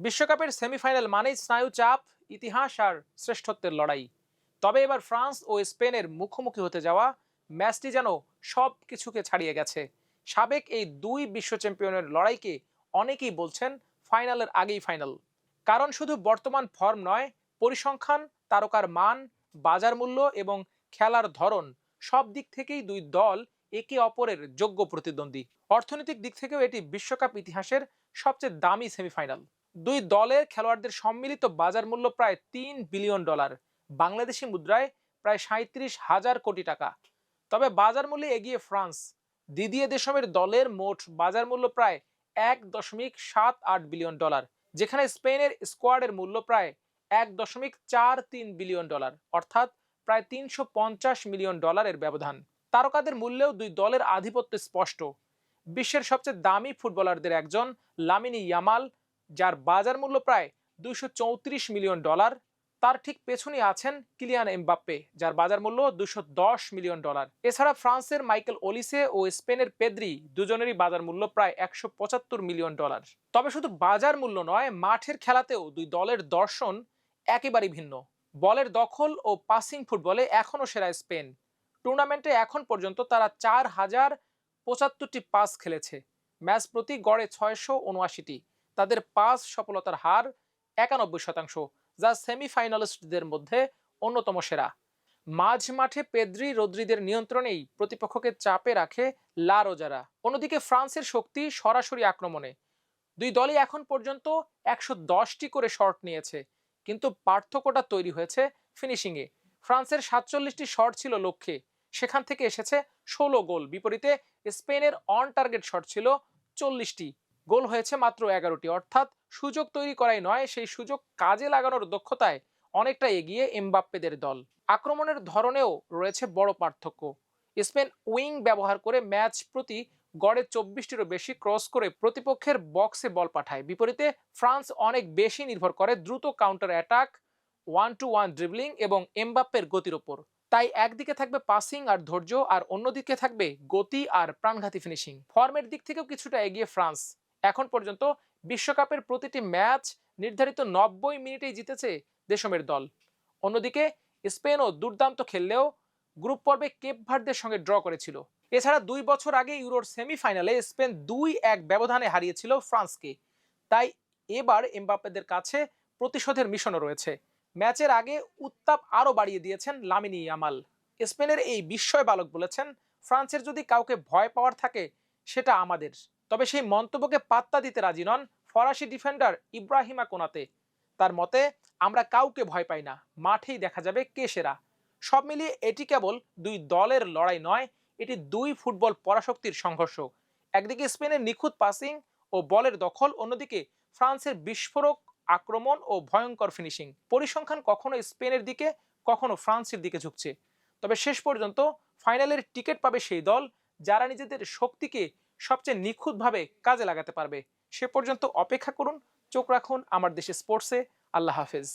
বিশ্বকাপের সেমিফাইনাল মানেই স্নায়ু চাপ, ইতিহাস আর শ্রেষ্ঠত্বের লড়াই। তবে এবার ফ্রান্স ও স্পেনের মুখোমুখি হতে যাওয়া ম্যাচটি যেন সব কিছুকে ছাড়িয়ে গেছে। সাবেক এই দুই বিশ্ব চ্যাম্পিয়নের লড়াইকে অনেকেই বলছেন ফাইনালের আগেই ফাইনাল। কারণ শুধু বর্তমান ফর্ম নয়, পরিসংখ্যান, তারকার মান, বাজার মূল্য এবং খেলার ধরন, সব দিক থেকেই দুই দল একে অপরের যোগ্য প্রতিদ্বন্দ্বী। অর্থনৈতিক দিক থেকেও এটি বিশ্বকাপ ইতিহাসের সবচেয়ে দামি সেমিফাইনাল। দুই দলের খেলোয়াড়দের সম্মিলিত বাজার মূল্য প্রায় $3 বিলিয়ন, বাংলাদেশি মুদ্রায় প্রায় 37,000 কোটি টাকা। তবে বাজার মূল্যে এগিয়ে ফ্রান্স। দিদিয়ে দেশমের দলের মোট বাজার মূল্য প্রায় $1.78 বিলিয়ন, যেখানে স্পেনের স্কোয়াডের মূল্য প্রায় $1.43 বিলিয়ন, অর্থাৎ প্রায় $350 মিলিয়ন ব্যবধান। তারকাদের মূল্যেও দুই দলের আধিপত্য স্পষ্ট। বিশ্বের সবচেয়ে দামি ফুটবলারদের একজন লামিনী ইয়ামাল, যার বাজার মূল্য প্রায় $234 মিলিয়ন, তার ঠিক পেছনেই আছেন কিলিয়ান এমবাপ্পে, যার বাজার মূল্য $210 মিলিয়ন। এছাড়া ফ্রান্সের মাইকেল ওলিসে ও স্পেনের পেদ্রি, দুজনেরই বাজার মূল্য প্রায় $175 মিলিয়ন। তবে শুধু বাজার মূল্য নয়, মাঠের খেলাতেও দুই দলের দর্শন একেবারেই ভিন্ন। বলের দখল ও পাসিং ফুটবলে এখনও সেরা স্পেন। টুর্নামেন্টে এখন পর্যন্ত তারা 4,075টি পাস খেলেছে, ম্যাচ প্রতি গড়ে 679টি। তাদের পাস সফলতার হার 91%, যা সেমিফাইনালিস্টদের মধ্যে অন্যতম সেরা। মাঝ মাঠে পেদ্রি, রদ্রিদের নিয়ন্ত্রণেই প্রতিপক্ষকে চাপে রাখে লা রোজারা। অন্যদিকে ফ্রান্সের শক্তি সরাসরি আক্রমণে। দুই দলই এখন পর্যন্ত 110টি করে শট নিয়েছে, কিন্তু পার্থক্যটা তৈরি হয়েছে ফিনিশিংয়ে। ফ্রান্সের 47টি শট ছিল লক্ষ্যে, সেখান থেকে এসেছে 16 গোল। বিপরীতে স্পেনের অন টার্গেট শট ছিল 40টি, গোল হয়েছে মাত্র 11টি। অর্থাৎ সুযোগ তৈরি করাই নয়, সেই সুযোগ কাজে লাগানোর দক্ষতায় অনেকটা এগিয়ে এমবাপ্পেদের দল। আক্রমণের ধরনেও রয়েছে বড় পার্থক্য। স্পেন উইং ব্যবহার করে ম্যাচ প্রতি গড়ে 24টিরও বেশি ক্রস করে প্রতিপক্ষের বক্সে বল পাঠায়। বিপরীতে ফ্রান্স অনেক বেশি নির্ভর করে দ্রুত কাউন্টার অ্যাটাক, 1-to-1 ড্রিবলিং এবং এমবাপ্পের গতির ওপর। তাই একদিকে থাকবে পাসিং আর ধৈর্য, আর অন্যদিকে থাকবে গতি আর প্রাণঘাতী ফিনিশিং। ফর্মের দিক থেকেও কিছুটা এগিয়ে ফ্রান্স। এখন পর্যন্ত বিশ্বকাপের প্রতিটি ম্যাচ নির্ধারিত 90 মিনিটেই জিতেছে দেশমের দল। অন্যদিকে স্পেনও দুর্দান্ত খেললেও গ্রুপ পর্বে কেপ ভার্দের সঙ্গে ড্র করেছিল। এছাড়া 2 বছর আগে ইউরোর সেমিফাইনালে স্পেন 2-1 ব্যবধানে হারিয়েছিল ফ্রান্সকে। তাই এবার এমবাপ্পেদের কাছে প্রতিশোধের মিশনও রয়েছে। ম্যাচের আগে উত্তাপ আরও বাড়িয়ে দিয়েছেন লামিনী ইয়ামাল। স্পেনের এই বিস্ময় বালক বলেছেন, ফ্রান্সের যদি কাউকে ভয় পাওয়ার থাকে সেটা আমাদের। তবে সেই মন্তব্যকে পাত্তা দিতে রাজি নন ফরাসি ডিফেন্ডার ইব্রাহিমা কোনাতে। তার মতে, আমরা কাউকে ভয় পাই না, মাঠেই দেখা যাবে কে সেরা। সব মিলিয়ে এটি কেবল দুই দলের লড়াই নয়, এটি দুই ফুটবল পরাশক্তির সংঘর্ষ। একদিকে স্পেনের নিখুঁত পাসিং ও বলের দখল, অন্যদিকে ফ্রান্সের বিস্ফোরক আক্রমণ ও ভয়ঙ্কর ফিনিশিং। পরিসংখ্যান কখনো স্পেনের দিকে, কখনো ফ্রান্সের দিকে ঝুঁকছে। তবে শেষ পর্যন্ত ফাইনালের টিকিট পাবে সেই দল যারা নিজেদের শক্তিকে সবচেয়ে নিখুঁতভাবে কাজে লাগাতে পারবে। সে পর্যন্ত অপেক্ষা করুন, চোখ রাখুন আমার দেশে স্পোর্টসে। আল্লাহ হাফেজ।